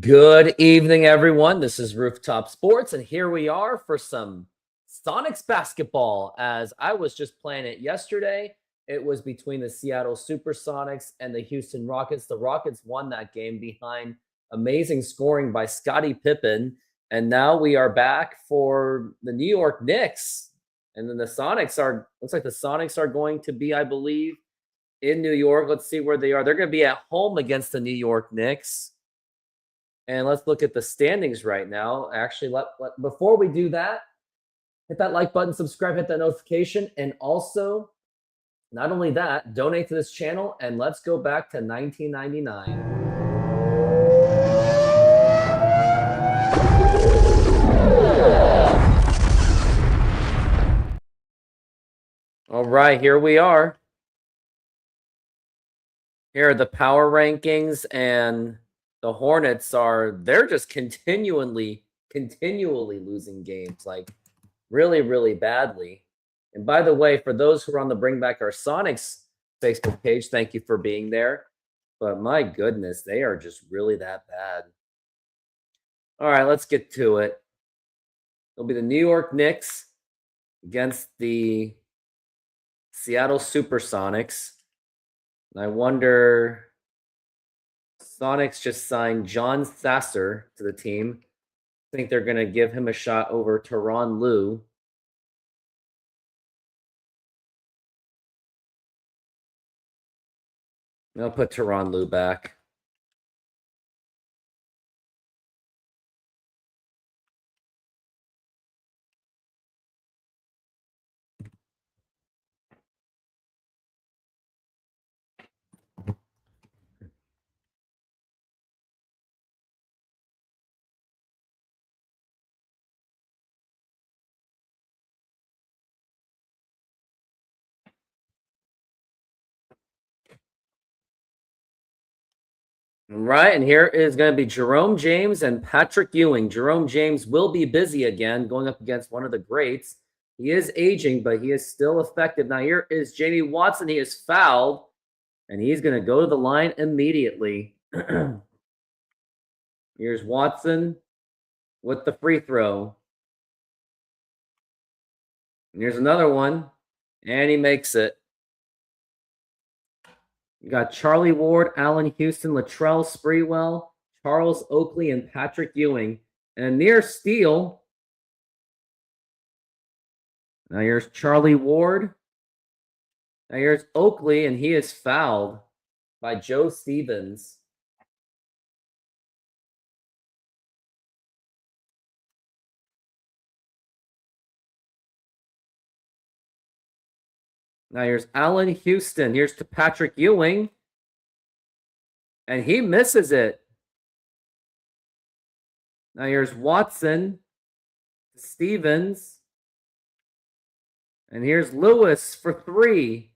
Good evening, everyone. This is Rooftop Sports, and here we are for some Sonics basketball. As I was just playing it yesterday, it was between the Seattle SuperSonics and the Houston Rockets. The Rockets won that game behind amazing scoring by Scottie Pippen, and now we are back for the New York Knicks. And then the Sonics looks like the Sonics are going to be, I believe, in New York. Let's see where they are. They're going to be at home against the New York Knicks. And let's look at the standings right now. Actually, before we do that, hit that like button, subscribe, hit that notification, and also, not only that, donate to this channel, and let's go back to 1999. All right, here we are. Here are the power rankings, and the Hornets they're just continually losing games, like really, really badly. And by the way, for those who are on the Bring Back Our Sonics Facebook page, thank you for being there. But my goodness, they are just really that bad. All right, let's get to it. It'll be the New York Knicks against the Seattle SuperSonics. And I wonder, Sonics just signed John Sasser to the team. I think they're going to give him a shot over Tyronn Lue. I'll put Tyronn Lue back. All right, and here is going to be Jerome James and Patrick Ewing. Jerome James will be busy again, going up against one of the greats. He is aging, but he is still effective. Now here is Jamie Watson. He is fouled, and he's going to go to the line immediately. Here's Watson with the free throw. And here's another one, and he makes it. You got Charlie Ward, Allen Houston, Latrell Sprewell, Charles Oakley, and Patrick Ewing. And a near steal. Now here's Charlie Ward. Now here's Oakley, and he is fouled by Joe Stevens. Now here's Allen Houston. Here's to Patrick Ewing. And he misses it. Now here's Watson. Stevens. And here's Lewis for three.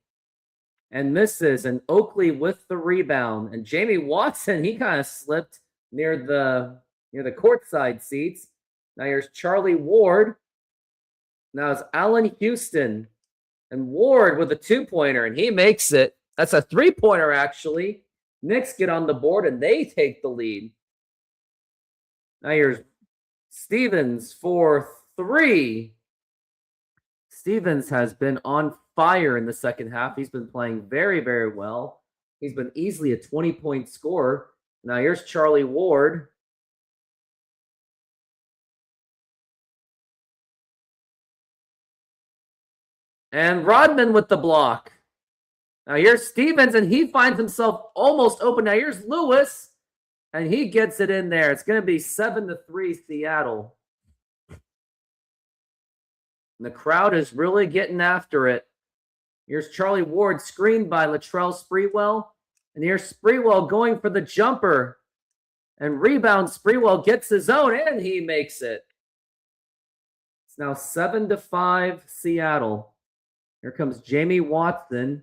And misses. And Oakley with the rebound. And Jamie Watson, he kind of slipped near the courtside seats. Now here's Charlie Ward. Now it's Allen Houston. And Ward with a two-pointer, and he makes it. That's a three-pointer, actually. Knicks get on the board, and they take the lead. Now here's Stevens for three. Stevens has been on fire in the second half. He's been playing very, very well. He's been easily a 20-point scorer. Now here's Charlie Ward. And Rodman with the block. Now here's Stevens, and he finds himself almost open. Now here's Lewis, and he gets it in there. It's going to be 7-3 Seattle. And the crowd is really getting after it. Here's Charlie Ward, screened by Latrell Sprewell. And here's Sprewell going for the jumper. And rebound, Sprewell gets his own, and he makes it. It's now 7-5 Seattle. Here comes Jamie Watson.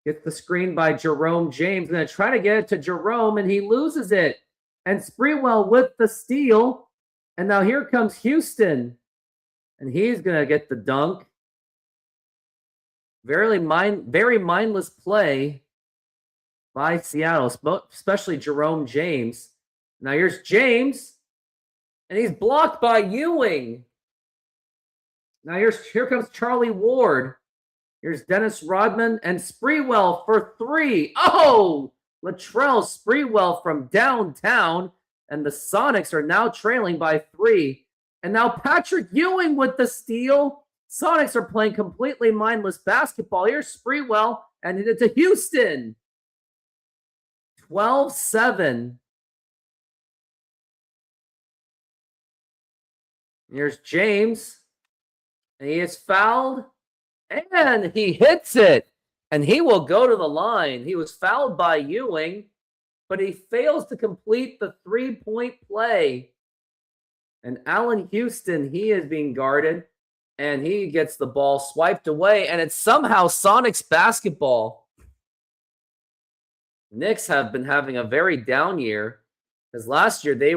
Gets the screen by Jerome James. Going to try to get it to Jerome, and he loses it. And Sprewell with the steal. And now here comes Houston. And he's going to get the dunk. Very mindless play by Seattle, especially Jerome James. Now here's James. And he's blocked by Ewing. Now here comes Charlie Ward. Here's Dennis Rodman and Sprewell for 3. Oh! Latrell Sprewell from downtown. And the Sonics are now trailing by 3. And now Patrick Ewing with the steal. Sonics are playing completely mindless basketball. Here's Sprewell, and it's to Houston. 12-7. Here's James. And he is fouled. And he hits it. And he will go to the line. He was fouled by Ewing, but he fails to complete the 3-point play. And Allen Houston, he is being guarded. And he gets the ball swiped away. And it's somehow Sonics basketball. Knicks have been having a very down year. Because last year they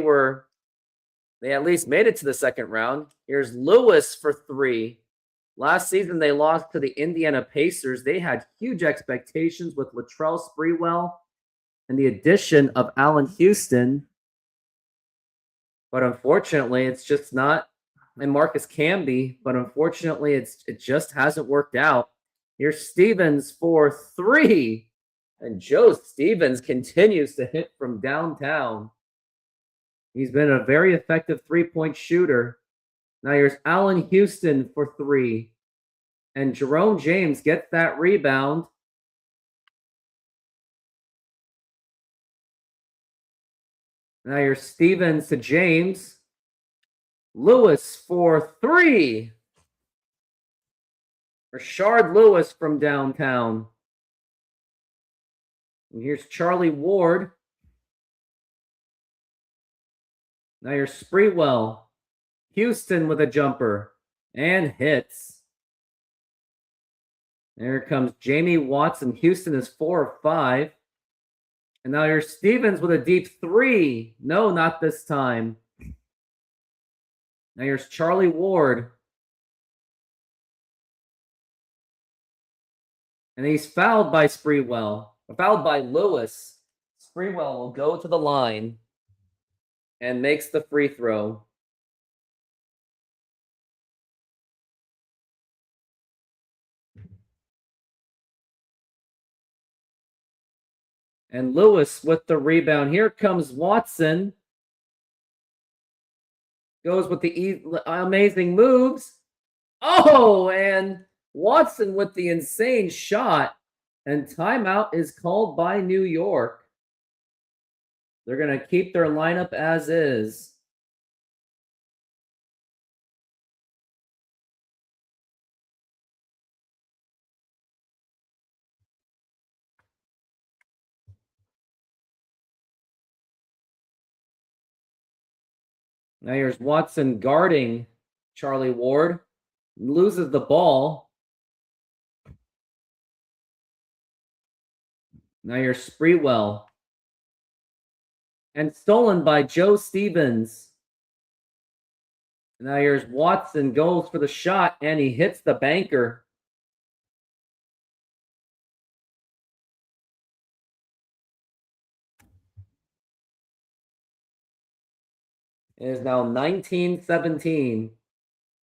at least made it to the second round. Here's Lewis for 3. Last season, they lost to the Indiana Pacers. They had huge expectations with Latrell Sprewell and the addition of Allen Houston. But unfortunately, it's just not. And Marcus Camby, but unfortunately, it just hasn't worked out. Here's Stevens for 3. And Joe Stevens continues to hit from downtown. He's been a very effective 3-point shooter. Now here's Allen Houston for 3. And Jerome James gets that rebound. Now here's Stevens to James. Lewis for 3. Rashard Lewis from downtown. And here's Charlie Ward. Now here's Sprewell. Houston with a jumper. And hits. There comes Jamie Watson. Houston is 4 of 5. And now here's Stevens with a deep 3. No, not this time. Now here's Charlie Ward. And he's fouled by Sprewell. Fouled by Lewis. Sprewell will go to the line and makes the free throw. And Lewis with the rebound. Here comes Watson. Goes with the amazing moves. Oh, and Watson with the insane shot. And timeout is called by New York. They're going to keep their lineup as is. Now here's Watson guarding Charlie Ward. Loses the ball. Now here's Sprewell. And stolen by Joe Stevens. Now here's Watson, goes for the shot, and he hits the banker. It is now 19-17.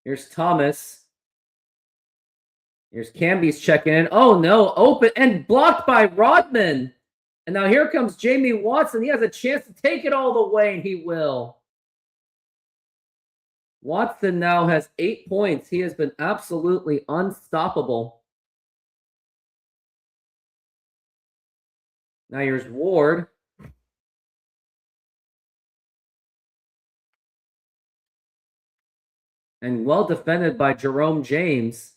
Here's Thomas. Here's Camby's checking in. Oh, no. Open and blocked by Rodman. And now here comes Jamie Watson. He has a chance to take it all the way, and he will. Watson now has 8 points. He has been absolutely unstoppable. Now here's Ward. And well defended by Jerome James.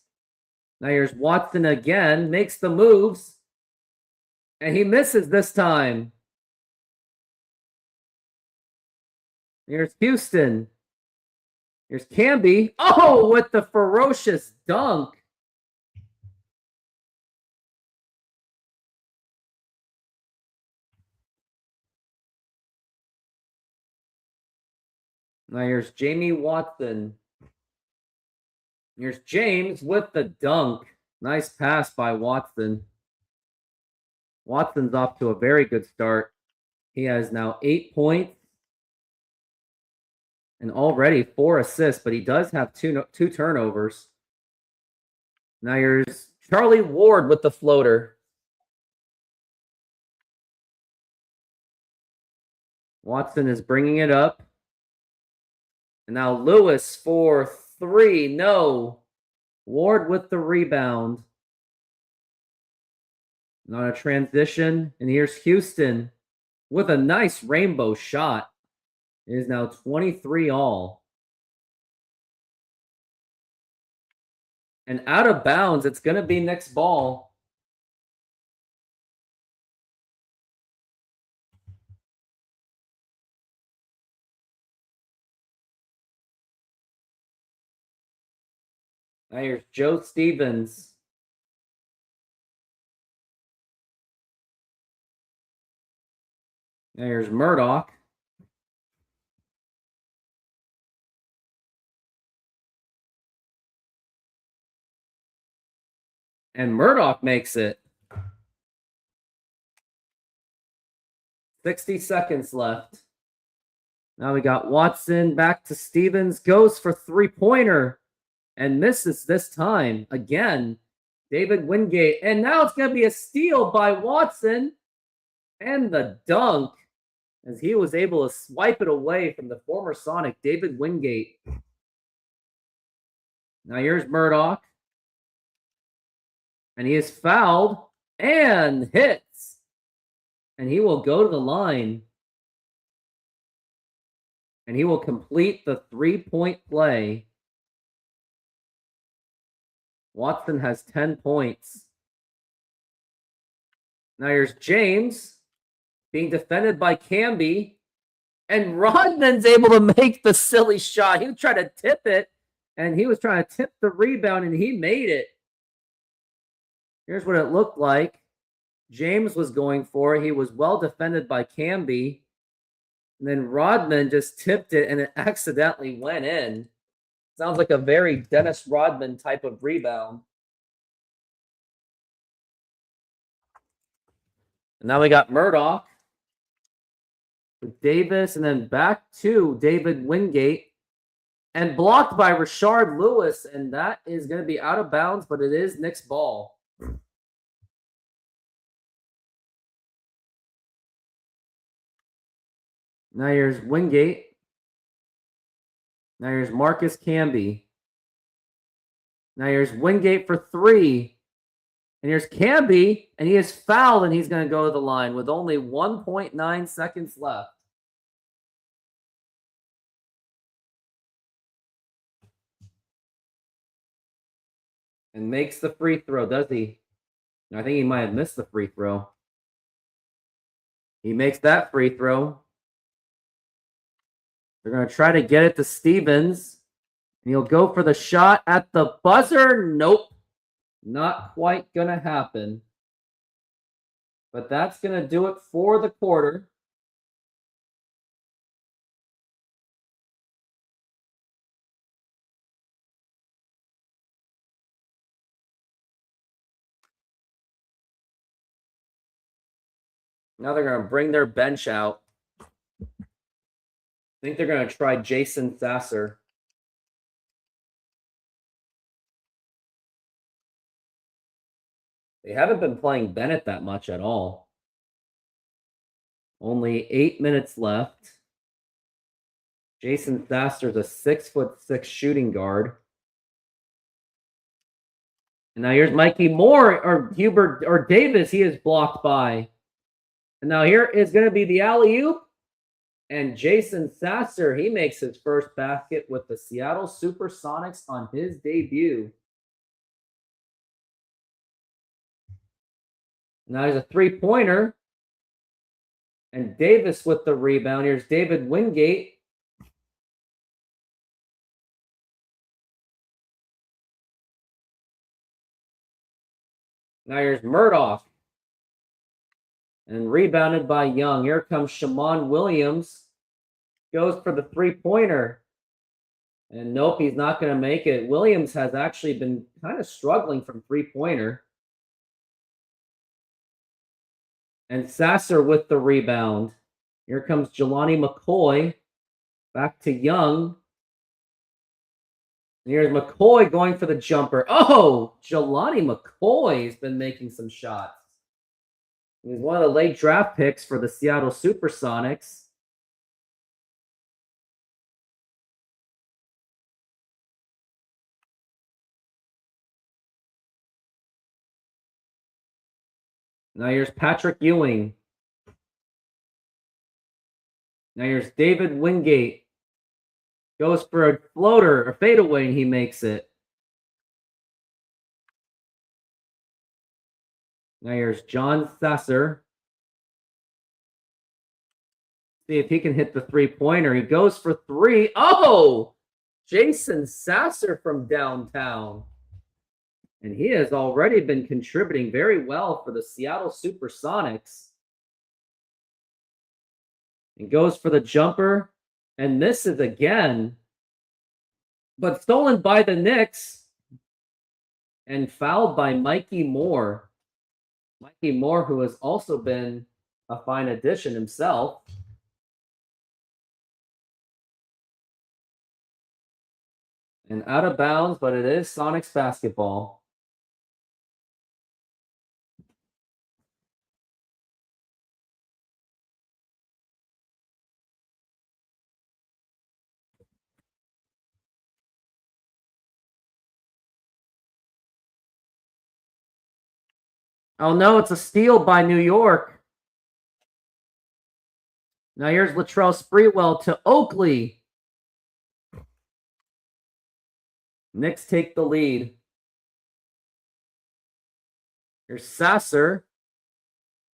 Now here's Watson again. Makes the moves. And he misses this time. Here's Houston. Here's Camby. Oh, with the ferocious dunk. Now here's Jamie Watson. Here's James with the dunk. Nice pass by Watson. Watson's off to a very good start. He has now 8 points. And already 4 assists, but he does have two turnovers. Now here's Charlie Ward with the floater. Watson is bringing it up. And now Lewis for 3. No. Ward with the rebound. Not a transition. And here's Houston with a nice rainbow shot. It is now 23 all. And out of bounds, it's going to be Knicks ball. Now here's Joe Stevens. Now here's Murdoch. And Murdoch makes it. 60 seconds left. Now we got Watson back to Stevens. Goes for three-pointer and misses this time. Again, David Wingate. And now it's going to be a steal by Watson. And the dunk, as he was able to swipe it away from the former Sonic, David Wingate. Now here's Murdoch. And he is fouled and hits. And he will go to the line. And he will complete the three-point play. Watson has 10 points. Now here's James being defended by Camby. And Rodman's able to make the silly shot. He tried to tip it. And he was trying to tip the rebound, and he made it. Here's what it looked like. James was going for it. He was well defended by Camby. And then Rodman just tipped it, and it accidentally went in. Sounds like a very Dennis Rodman type of rebound. And now we got Murdoch with Davis, and then back to David Wingate. And blocked by Rashard Lewis, and that is going to be out of bounds, but it is Knicks ball. Now here's Wingate. Now here's Marcus Camby. Now here's Wingate for 3. And here's Camby, and he is fouled, and he's going to go to the line with only 1.9 seconds left. And makes the free throw, does he? I think he might have missed the free throw. He makes that free throw. They're going to try to get it to Stevens. And he'll go for the shot at the buzzer. Nope. Not quite going to happen. But that's going to do it for the quarter. Now they're going to bring their bench out. I think they're going to try Jason Sasser. They haven't been playing Bennett that much at all. Only 8 minutes left. Jason Sasser's a 6'6" shooting guard. And now here's Mikey Moore, or Hubert, or Davis. He is blocked by. And now here is going to be the alley-oop. And Jason Sasser, he makes his first basket with the Seattle SuperSonics on his debut. Now there's a three-pointer. And Davis with the rebound. Here's David Wingate. Now here's Murdoch. And rebounded by Young. Here comes Shammond Williams. Goes for the three-pointer. And nope, he's not going to make it. Williams has actually been kind of struggling from three-pointer. And Sasser with the rebound. Here comes Jelani McCoy. Back to Young. Here's McCoy going for the jumper. Oh, Jelani McCoy has been making some shots. He's one of the late draft picks for the Seattle SuperSonics. Now here's Patrick Ewing. Now here's David Wingate. Goes for a floater, a fadeaway, and he makes it. Now here's John Sasser. See if he can hit the three-pointer. He goes for three. Oh! Jason Sasser from downtown. And he has already been contributing very well for the Seattle SuperSonics. And goes for the jumper and misses again. But stolen by the Knicks and fouled by Mikey Moore. Mikey Moore, who has also been a fine addition himself. And out of bounds, but it is Sonics basketball. Oh no, it's a steal by New York. Now here's Latrell Sprewell to Oakley. Knicks take the lead. Here's Sasser.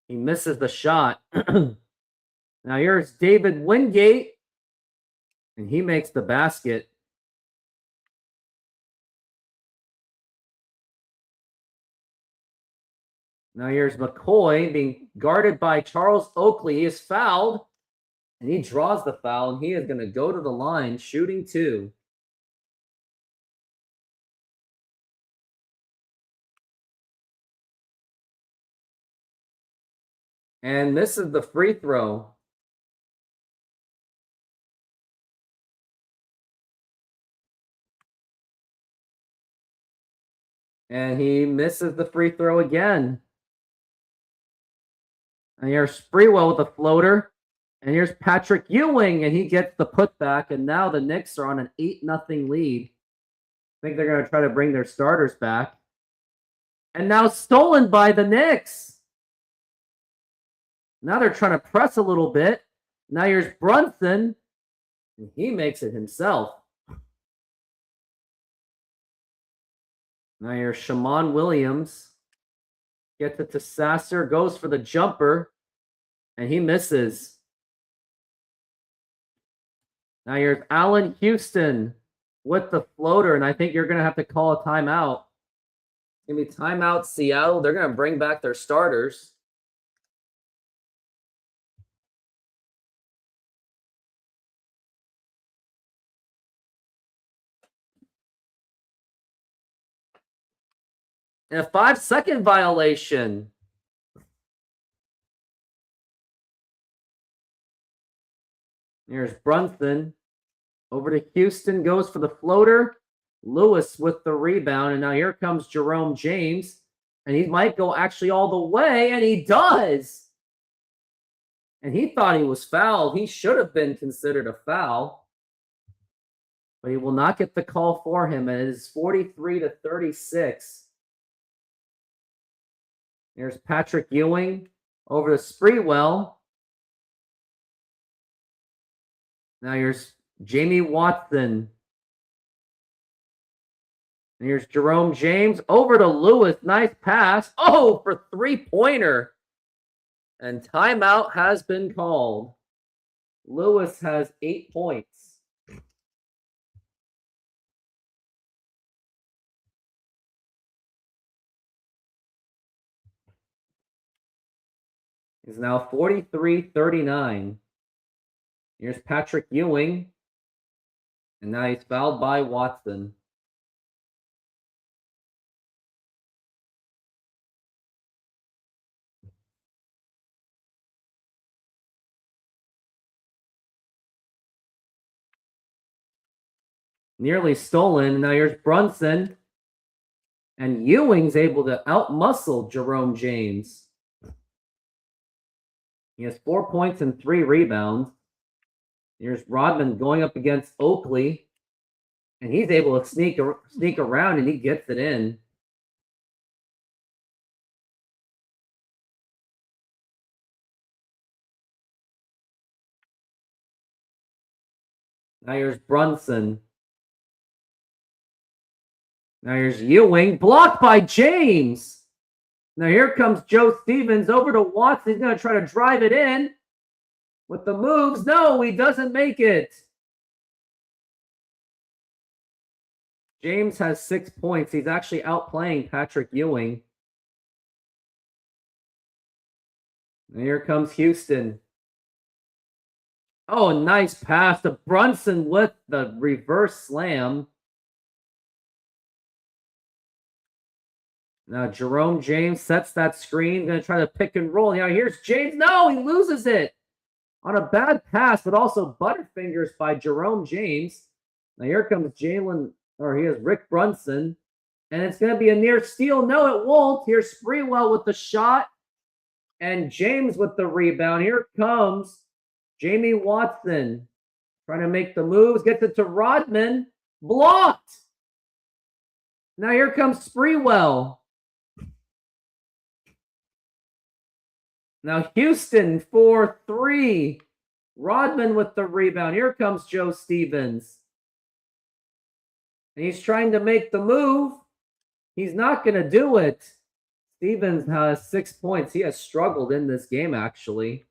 He misses the shot. Now here's David Wingate. And he makes the basket. Now here's McCoy being guarded by Charles Oakley. He is fouled. And he draws the foul. And he is going to go to the line shooting two. And this is the free throw. And he misses the free throw again. And here's Sprewell with a floater. And here's Patrick Ewing, and he gets the putback. And now the Knicks are on an 8-0 lead. I think they're going to try to bring their starters back. And now stolen by the Knicks. Now they're trying to press a little bit. Now here's Brunson, and he makes it himself. Now here's Shammond Williams. Gets it to Sasser, goes for the jumper, and he misses. Now here's Allen Houston with the floater, and I think you're going to have to call a timeout. It's going to be timeout Seattle. They're going to bring back their starters. And a 5-second violation. Here's Brunson. Over to Houston, goes for the floater. Lewis with the rebound. And now here comes Jerome James. And he might go actually all the way, and he does. And he thought he was fouled. He should have been considered a foul. But he will not get the call for him. And it is 43-36. Here's Patrick Ewing over to Sprewell. Now here's Jamie Watson. And here's Jerome James over to Lewis. Nice pass. Oh, for three-pointer. And timeout has been called. Lewis has 8 points. He's now 43-39. Here's Patrick Ewing. And now he's fouled by Watson. Nearly stolen. Now here's Brunson. And Ewing's able to outmuscle Jerome James. He has 4 points and 3 rebounds. Here's Rodman going up against Oakley. And he's able to sneak around, and he gets it in. Now here's Brunson. Now here's Ewing. Blocked by James. Now here comes Joe Stevens over to Watson. He's going to try to drive it in with the moves. No, he doesn't make it. James has 6 points. He's actually outplaying Patrick Ewing. And here comes Houston. Oh, nice pass to Brunson with the reverse slam. Now Jerome James sets that screen. Going to try to pick and roll. Now here's James. No, he loses it on a bad pass, but also butterfingers by Jerome James. Now here comes here's Rick Brunson. And it's going to be a near steal. No, it won't. Here's Sprewell with the shot. And James with the rebound. Here comes Jamie Watson. Trying to make the moves. Gets it to Rodman. Blocked. Now here comes Sprewell. Now Houston for 3. Rodman with the rebound. Here comes Joe Stevens. And he's trying to make the move. He's not going to do it. Stevens has 6 points. He has struggled in this game, actually.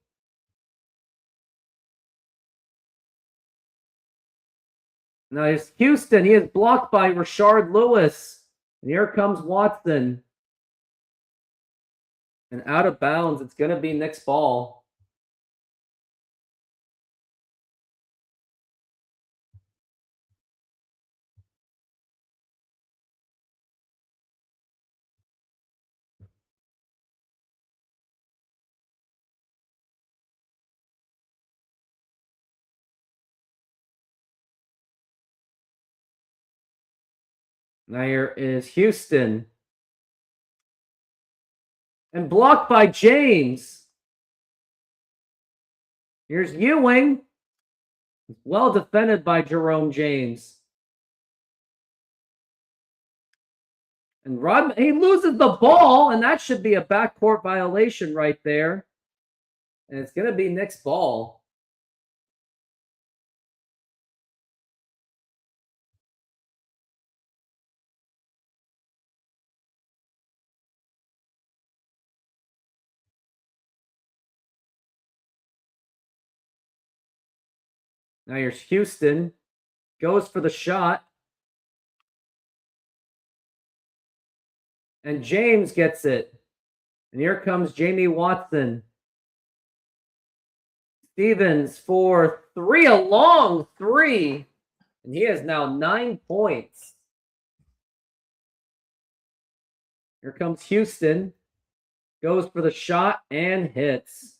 Now here's Houston. He is blocked by Rashard Lewis. And here comes Watson. And out of bounds, it's going to be Knicks ball. Now here is Houston. And blocked by James. Here's Ewing. Well defended by Jerome James. And Rodman, he loses the ball, and that should be a backcourt violation right there. And it's going to be Knicks ball. Now here's Houston. Goes for the shot. And James gets it. And here comes Jamie Watson. Stevens for 3, a long 3. And he has now 9 points. Here comes Houston. Goes for the shot and hits.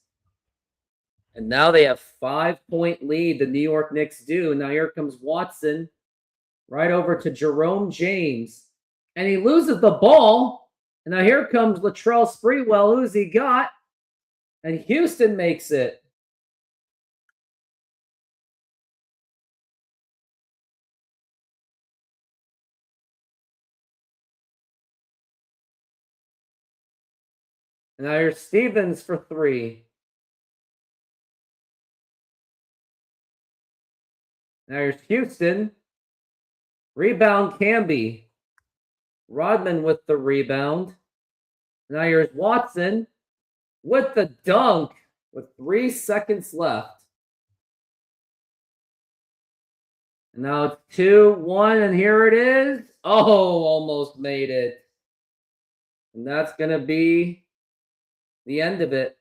And now they have 5-point lead. The New York Knicks do. Now here comes Watson. Right over to Jerome James. And he loses the ball. And now here comes Latrell Sprewell. Who's he got? And Houston makes it. And now here's Stevens for 3. Now here's Houston. Rebound Camby. Rodman with the rebound. Now here's Watson with the dunk with 3 seconds left. And now it's 2-1, and here it is. Oh, almost made it. And that's going to be the end of it.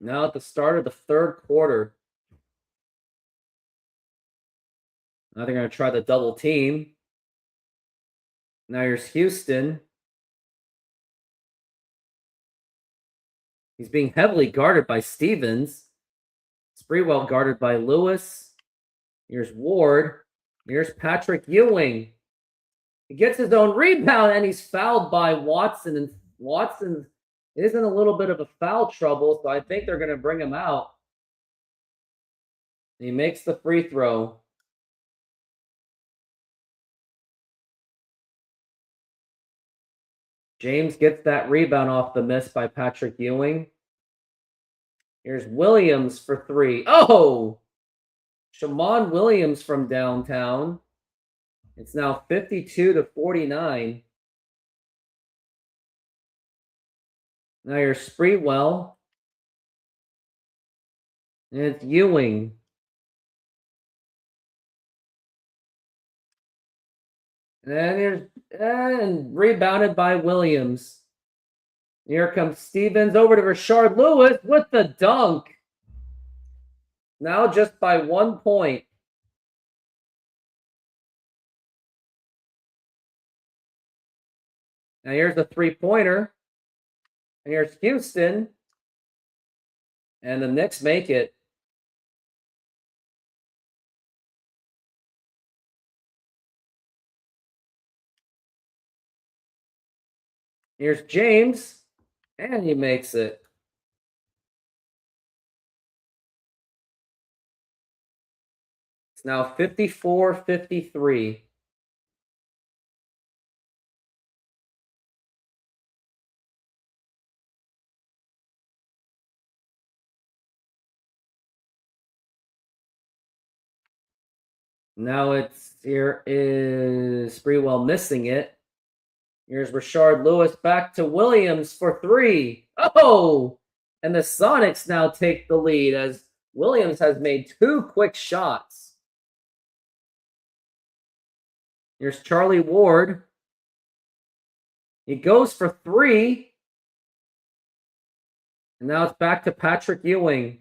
Now at the start of the third quarter. Now they're going to try the double team. Now here's Houston. He's being heavily guarded by Stevens. Sprewell guarded by Lewis. Here's Ward. Here's Patrick Ewing. He gets his own rebound, and he's fouled by Watson. And Watson is in a little bit of a foul trouble, so I think they're going to bring him out. He makes the free throw. James gets that rebound off the miss by Patrick Ewing. Here's Williams for three. Oh! Shammond Williams from downtown. It's now 52-49. Now here's Sprewell. And it's Ewing. And rebounded by Williams. Here comes Stevens over to Rashard Lewis with the dunk. Now just by 1 point. Now here's the three-pointer. And here's Houston. And the Knicks make it. Here's James. And he makes it. It's now 54-53. Now here is Sprewell missing it. Here's Rashard Lewis back to Williams for three. Oh! And the Sonics now take the lead as Williams has made two quick shots. Here's Charlie Ward. He goes for three. And now it's back to Patrick Ewing.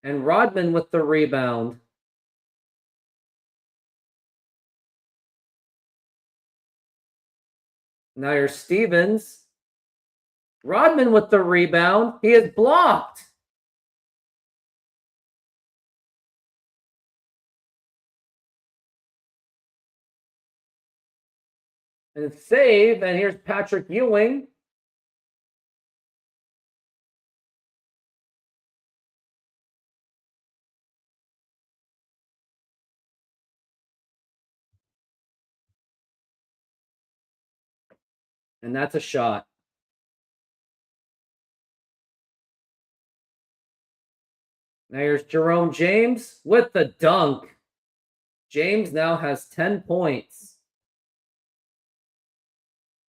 And Rodman with the rebound. Now here's Stevens. Rodman with the rebound. He is blocked. And it's save. And here's Patrick Ewing. And that's a shot. Now here's Jerome James with the dunk. James now has 10 points.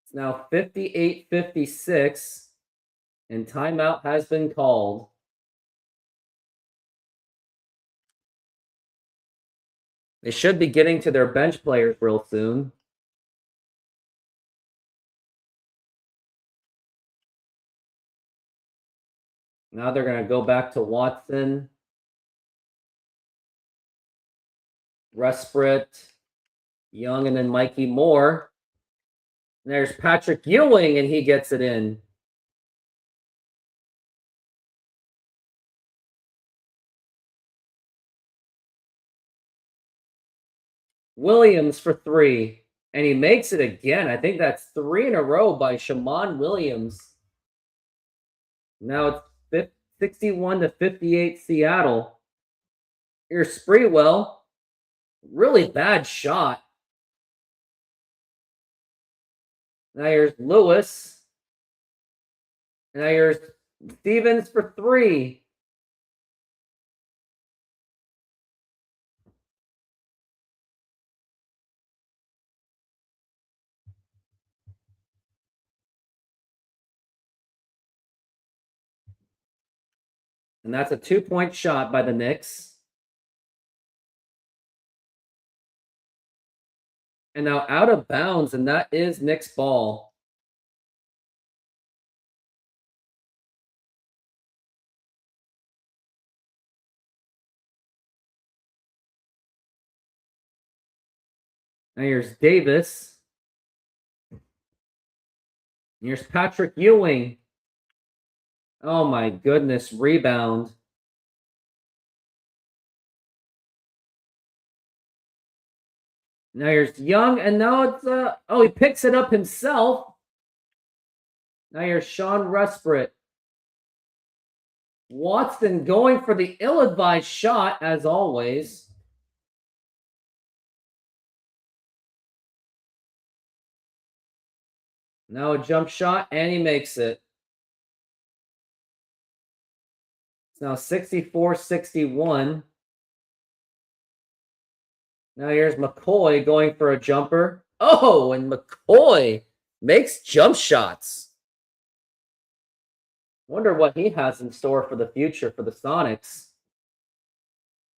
It's now 58-56, and timeout has been called. They should be getting to their bench players real soon. Now they're going to go back to Watson, Resprit, Young, and then Mikey Moore. And there's Patrick Ewing, and he gets it in. Williams for three, and he makes it again. I think that's three in a row by Shammond Williams. Now it's 61-58 Seattle. Here's Sprewell. Really bad shot. Now here's Lewis. Now here's Stevens for three. And that's a 2-point shot by the Knicks. And now out of bounds, and that is Knicks ball. Now here's Davis. Here's Patrick Ewing. Oh my goodness, rebound. Now here's Young, and now it's oh, he picks it up himself. Now here's Sean Resprit. Watson going for the ill-advised shot, as always. Now a jump shot, and he makes it. It's now 64-61. Now here's McCoy going for a jumper. Oh, and McCoy makes jump shots. Wonder what he has in store for the future for the Sonics.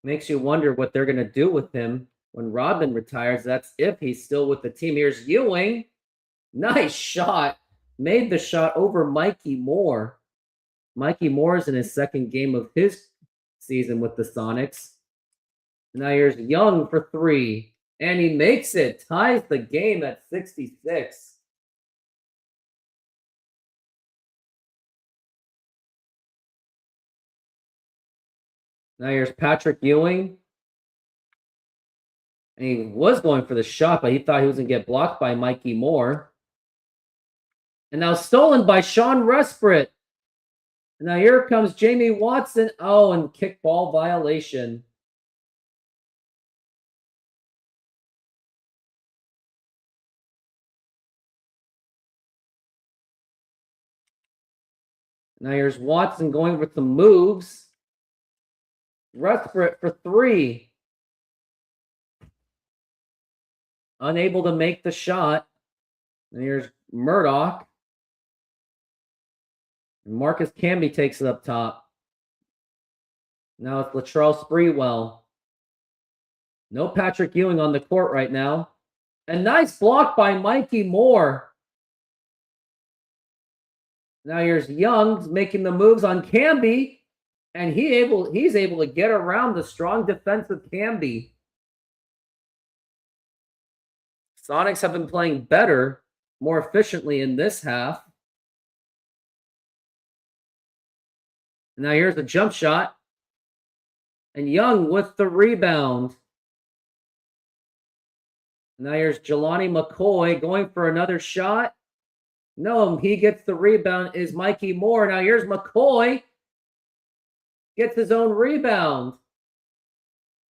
Makes you wonder what they're going to do with him when Rodman retires. That's if he's still with the team. Here's Ewing. Nice shot. Made the shot over Mikey Moore. Mikey Moore is in his second game of his season with the Sonics. Now here's Young for three. And he makes it. Ties the game at 66. Now here's Patrick Ewing. And he was going for the shot, but he thought he was going to get blocked by Mikey Moore. And now stolen by Sean Resprit. And now here comes Jamie Watson. Oh, and kickball violation. Now here's Watson going with some moves. Resprit for three. Unable to make the shot. And here's Murdoch. And Marcus Camby takes it up top. Now it's Latrell Sprewell. No Patrick Ewing on the court right now. A nice block by Mikey Moore. Now here's Young making the moves on Camby. And he's able to get around the strong defense of Camby. Sonics have been playing better, more efficiently in this half. Now here's the jump shot. And Young with the rebound. Now here's Jelani McCoy going for another shot. No, he gets the rebound is Mikey Moore. Now here's McCoy. Gets his own rebound.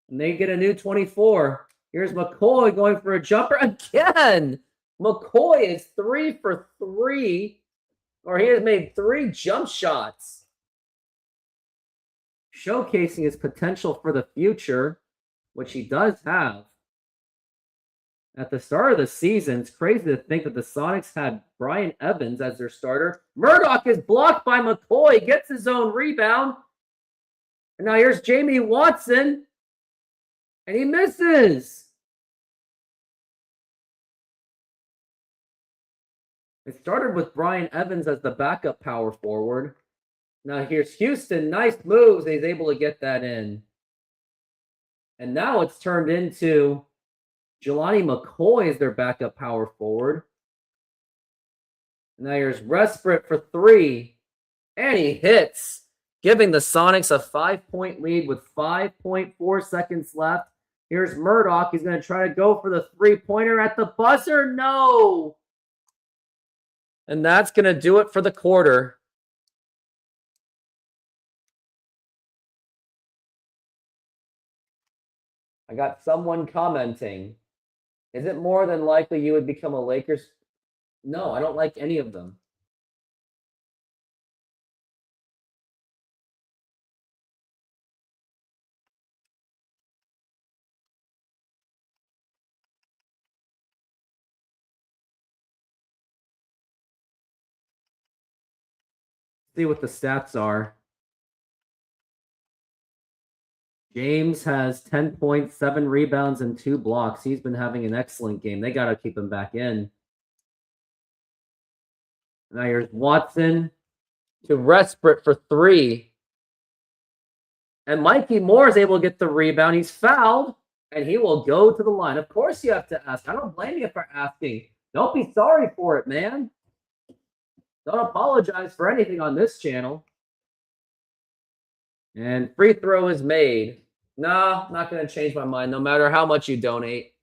And they get a new 24. Here's McCoy going for a jumper again. McCoy is 3 for 3. Or he has made 3 jump shots. Showcasing his potential for the future, which he does have. At the start of the season, it's crazy to think that the Sonics had Brian Evans as their starter. Murdoch is blocked by McCoy, gets his own rebound. And now here's Jamie Watson. And he misses. It started with Brian Evans as the backup power forward. Now here's Houston. Nice moves. He's able to get that in. And now it's turned into Jelani McCoy as their backup power forward. Now here's Resprit for 3. And he hits, giving the Sonics a 5-point lead with 5.4 seconds left. Here's Murdoch. He's going to try to go for the three-pointer at the buzzer. No! And that's going to do it for the quarter. I got someone commenting, is it more than likely you would become a Lakers? No, I don't like any of them. See what the stats are. James has 10 points, 7 rebounds, and 2 blocks. He's been having an excellent game. They got to keep him back in. Now here's Watson to Resprit for 3. And Mikey Moore is able to get the rebound. He's fouled. And he will go to the line. Of course you have to ask. I don't blame you for asking. Don't be sorry for it, man. Don't apologize for anything on this channel. And free throw is made. No, not going to change my mind no matter how much you donate.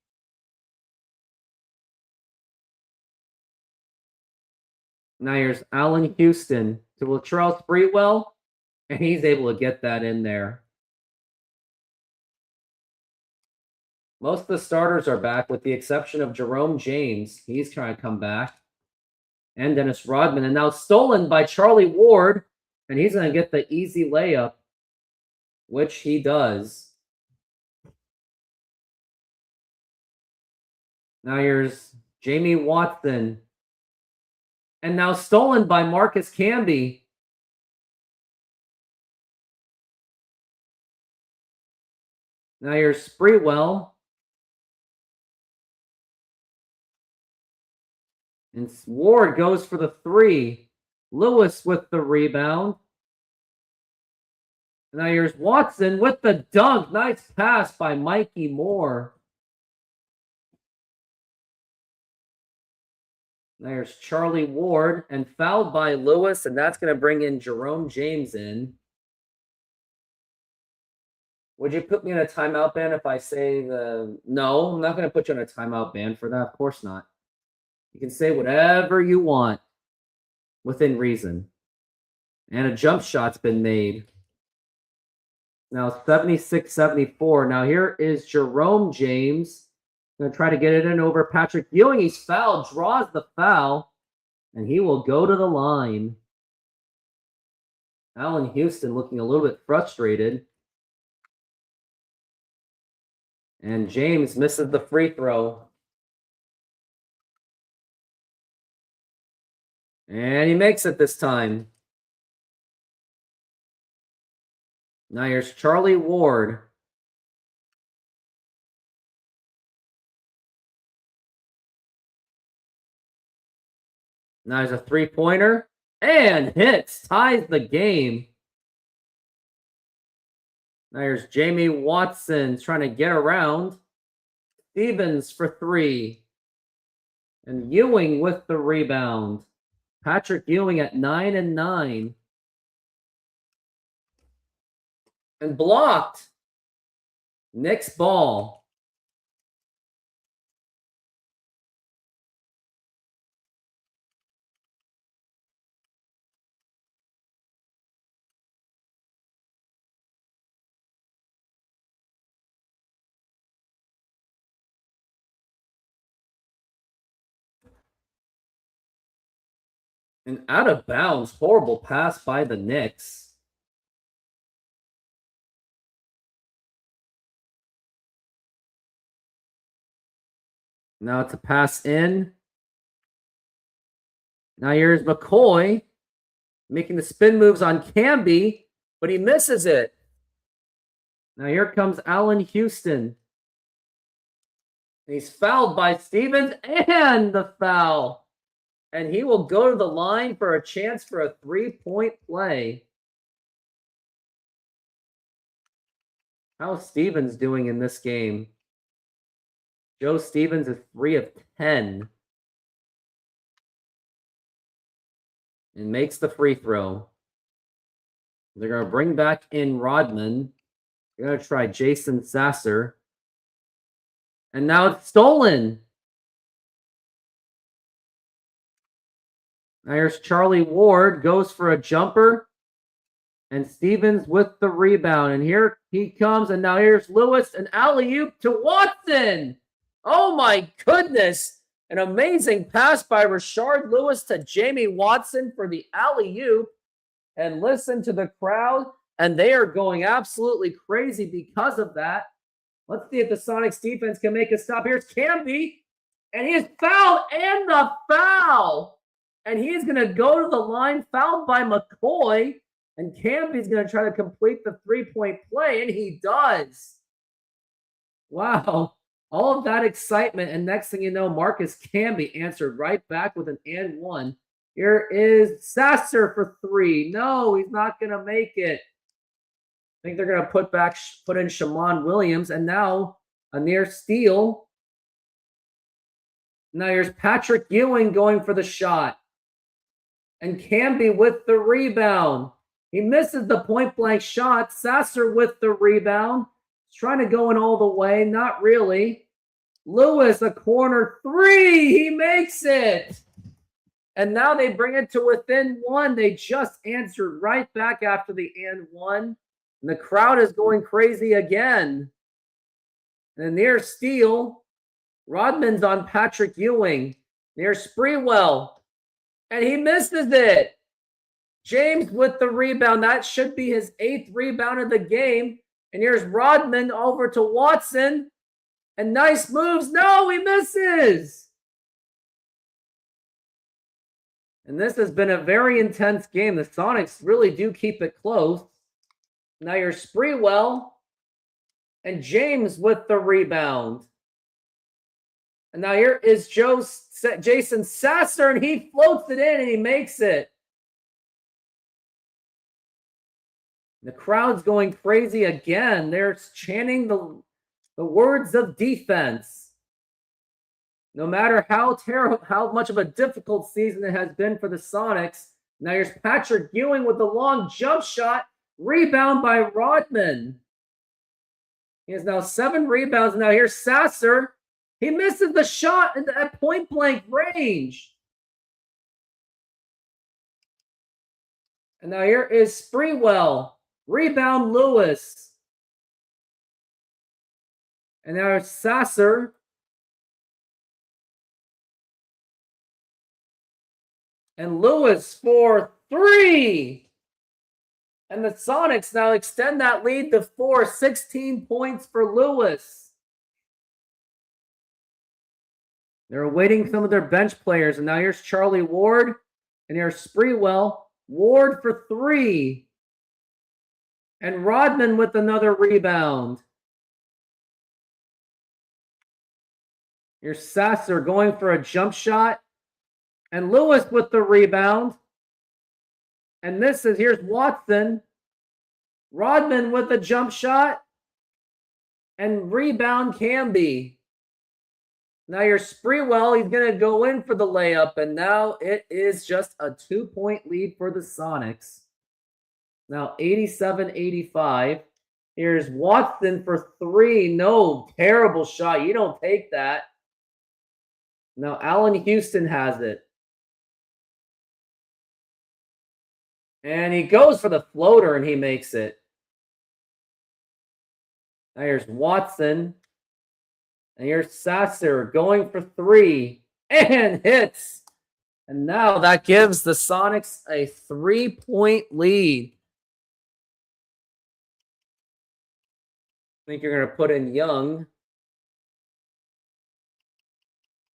Now here's Allen Houston to Latrell Sprewell, and he's able to get that in there. Most of the starters are back with the exception of Jerome James. He's trying to come back. And Dennis Rodman. And now stolen by Charlie Ward, and he's going to get the easy layup, which he does. Now here's Jamie Watson. And now stolen by Marcus Camby. Now here's Sprewell. And Ward goes for the three. Lewis with the rebound. Now here's Watson with the dunk. Nice pass by Mikey Moore. There's Charlie Ward and fouled by Lewis, and that's going to bring in Jerome James in. Would you put me in a timeout ban if I say the... No, I'm not going to put you on a timeout ban for that. Of course not. You can say whatever you want within reason. And a jump shot's been made. Now 76-74. Now here is Jerome James. Going to try to get it in over Patrick Ewing. He's fouled, draws the foul, and he will go to the line. Allen Houston looking a little bit frustrated. And James misses the free throw. And he makes it this time. Now here's Charlie Ward. Now here's a three-pointer. And hits. Ties the game. Now here's Jamie Watson trying to get around. Stevens for three. And Ewing with the rebound. Patrick Ewing at 9-9. And blocked. Knicks ball. An out of bounds, horrible pass by the Knicks. Now it's a pass in. Now here's McCoy making the spin moves on Camby, but he misses it. Now here comes Allen Houston. He's fouled by Stevens and the foul. And he will go to the line for a chance for a three-point play. How's Stevens doing in this game? Joe Stevens is 3 of 10. And makes the free throw. They're going to bring back in Rodman. They're going to try Jason Sasser. And now it's stolen. Now here's Charlie Ward. Goes for a jumper. And Stevens with the rebound. And here he comes. And now here's Lewis. An alley-oop to Watson. Oh my goodness. An amazing pass by Rashard Lewis to Jamie Watson for the alley-oop. And listen to the crowd. And they are going absolutely crazy because of that. Let's see if the Sonics defense can make a stop. Here's Camby. And he is fouled and the foul. And he's going to go to the line, fouled by McCoy. And Camby's going to try to complete the three-point play. And he does. Wow. All of that excitement. And next thing you know, Marcus Camby answered right back with an and one. Here is Sasser for three. No, he's not going to make it. I think they're going to put in Shammond Williams. And now A near steal. Now here's Patrick Ewing going for the shot. And Camby with the rebound. He misses the point-blank shot. Sasser with the rebound. He's trying to go in all the way. Not really. Lewis, a corner three. He makes it. And now they bring it to within one. They just answered right back after the and one. And the crowd is going crazy again. And a near steal. Rodman's on Patrick Ewing. Near Sprewell. And he misses it. James with the rebound. That should be his 8th rebound of the game. And here's Rodman over to Watson. And nice moves. No, he misses. And this has been a very intense game. The Sonics really do keep it close. Now here's Sprewell. And James with the rebound. And now here is Jason Sasser, and he floats it in, and he makes it. The crowd's going crazy again. They're chanting the words of defense. No matter how much of a difficult season it has been for the Sonics. Now here's Patrick Ewing with the long jump shot. Rebound by Rodman. He has now 7 rebounds. Now here's Sasser. He misses the shot at point-blank range. And now here is Sprewell. Rebound Lewis. And now it's Sasser. And Lewis for 3. And the Sonics now extend that lead to 4. 16 points for Lewis. They're awaiting some of their bench players. And now here's Charlie Ward. And here's Sprewell. Ward for 3. And Rodman with another rebound. Here's Sasser going for a jump shot. And Lewis with the rebound. And here's Watson. Rodman with a jump shot. And rebound Camby. Now here's Sprewell. He's going to go in for the layup. And now it is just a 2-point lead for the Sonics. Now 87-85. Here's Watson for 3. No, terrible shot. You don't take that. Now Allen Houston has it. And he goes for the floater, and he makes it. Now here's Watson. And here's Sasser going for 3. And hits. And now that gives the Sonics a 3-point lead. I think you're going to put in Young.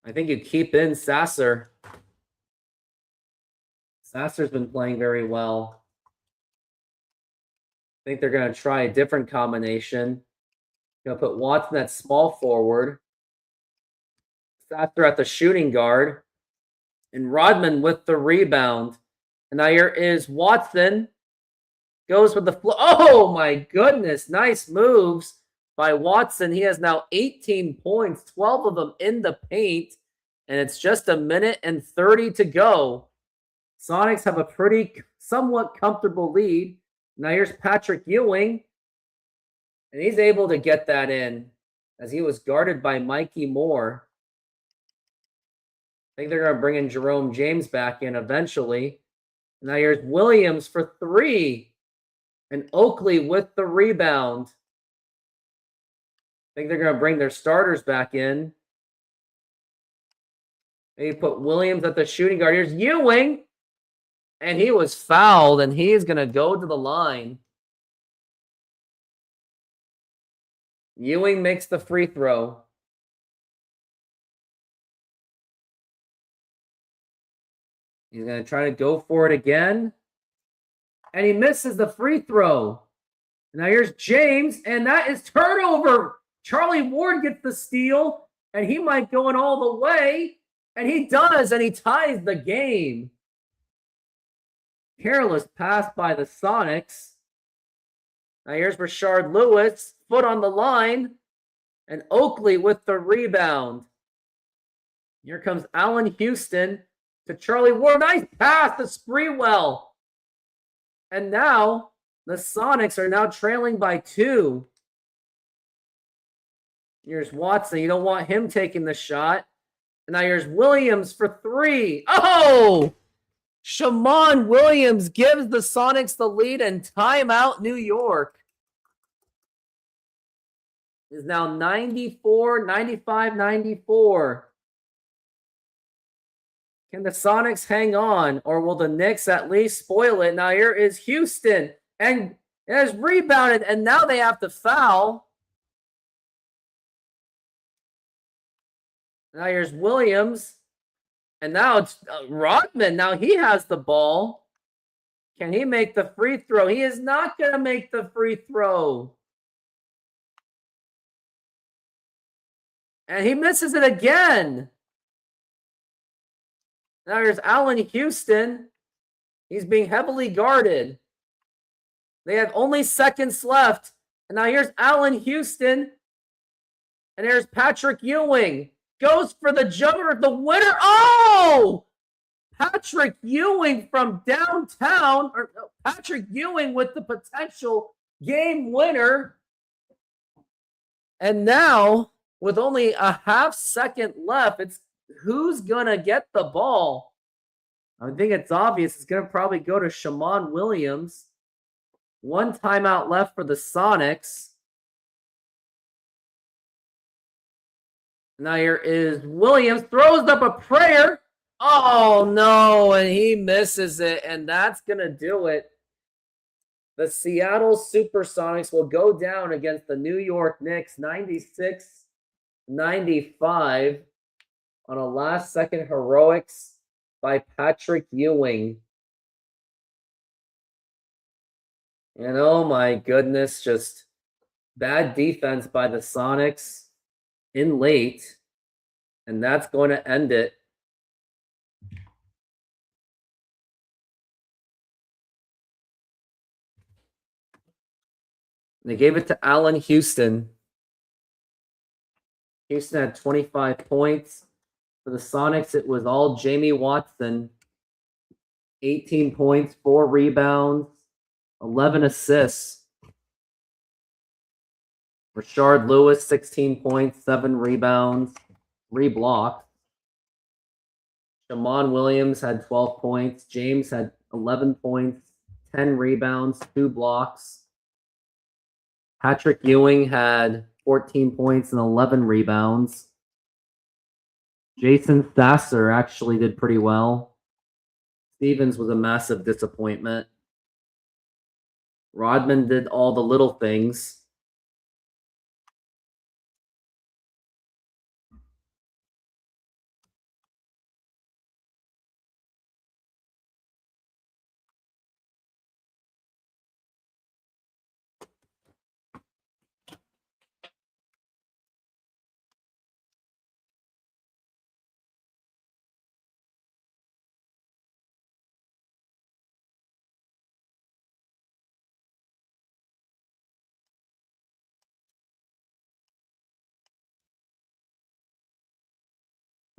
I think you keep in Sasser. Sasser's been playing very well. I think they're going to try a different combination. Going to put Watson at small forward. Sasser at the shooting guard. And Rodman with the rebound. And now here is Watson. Goes with the flow. Oh, my goodness. Nice moves by Watson. He has now 18 points, 12 of them in the paint. And it's just 1:30 to go. Sonics have a somewhat comfortable lead. Now here's Patrick Ewing. And he's able to get that in as he was guarded by Mikey Moore. I think they're going to bring in Jerome James back in eventually. Now here's Williams for 3. And Oakley with the rebound. I think they're going to bring their starters back in. They put Williams at the shooting guard. Here's Ewing. And he was fouled, and he is going to go to the line. Ewing makes the free throw. He's going to try to go for it again. And he misses the free throw. Now here's James, and that is turnover. Charlie Ward gets the steal, and he might go in all the way. And he does, and he ties the game. Careless pass by the Sonics. Now here's Rashard Lewis, foot on the line. And Oakley with the rebound. Here comes Allen Houston to Charlie Ward. Nice pass to Sprewell. And now the Sonics are now trailing by 2. Here's Watson. You don't want him taking the shot. And now here's Williams for 3. Oh! Shammond Williams gives the Sonics the lead and timeout New York. Is now 94, 95, 94. Can the Sonics hang on, or will the Knicks at least spoil it? Now here is Houston, and it has rebounded, and now they have to foul. Now here's Williams, and now it's Rodman. Now he has the ball. Can he make the free throw? He is not going to make the free throw. And he misses it again. Now here's Allen Houston. He's being heavily guarded. They have only seconds left. And now here's Allen Houston. And here's Patrick Ewing. Goes for the jumper, the winner. Oh! Patrick Ewing from downtown. Or Patrick Ewing with the potential game winner. And now, with only a half second left, it's who's going to get the ball? I think it's obvious. It's going to probably go to Shammond Williams. 1 timeout left for the Sonics. Now here is Williams. Throws up a prayer. Oh, no, and he misses it, and that's going to do it. The Seattle SuperSonics will go down against the New York Knicks 96-95 on a last-second heroics by Patrick Ewing. And oh my goodness, just bad defense by the Sonics in late, and that's going to end it. They gave it to Allen Houston. Houston had 25 points. For the Sonics, it was all Jamie Watson. 18 points, 4 rebounds, 11 assists. Rashard Lewis, 16 points, 7 rebounds, 3 blocks. Shammond Williams had 12 points. James had 11 points, 10 rebounds, 2 blocks. Patrick Ewing had 14 points and 11 rebounds. Jason Sasser actually did pretty well. Stevens was a massive disappointment. Rodman did all the little things.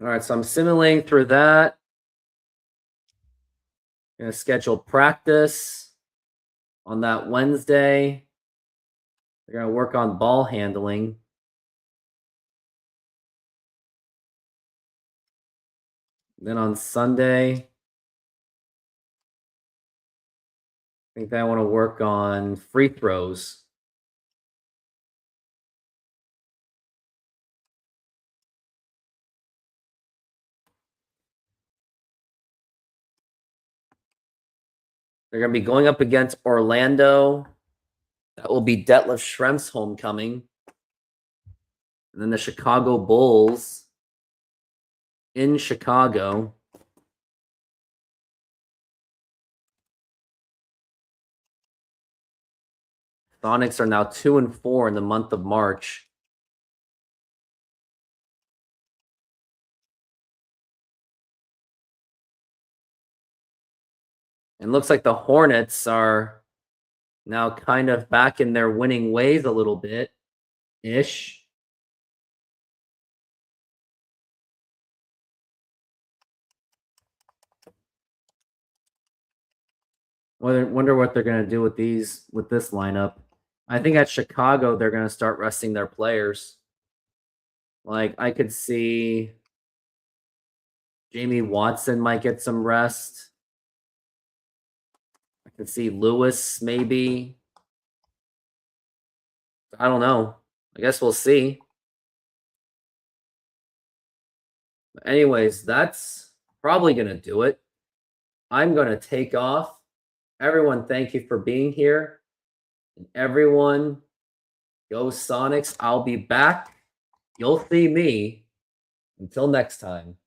All right, so I'm simulating through that. Going to schedule practice on that Wednesday. They're going to work on ball handling. Then on Sunday, I think they want to work on free throws. They're going to be going up against Orlando. That will be Detlef Schrempf's homecoming. And then the Chicago Bulls in Chicago. Sonics are now 2-4 in the month of March. And looks like the Hornets are now kind of back in their winning ways a little bit-ish. Wonder what they're gonna do with this lineup. I think at Chicago they're gonna start resting their players. Like I could see Jamie Watson might get some rest. I could see Lewis maybe. I don't know. I guess we'll see. But anyways, that's probably gonna do it. I'm gonna take off. Everyone, thank you for being here. And everyone, go Sonics. I'll be back. You'll see me. Until next time.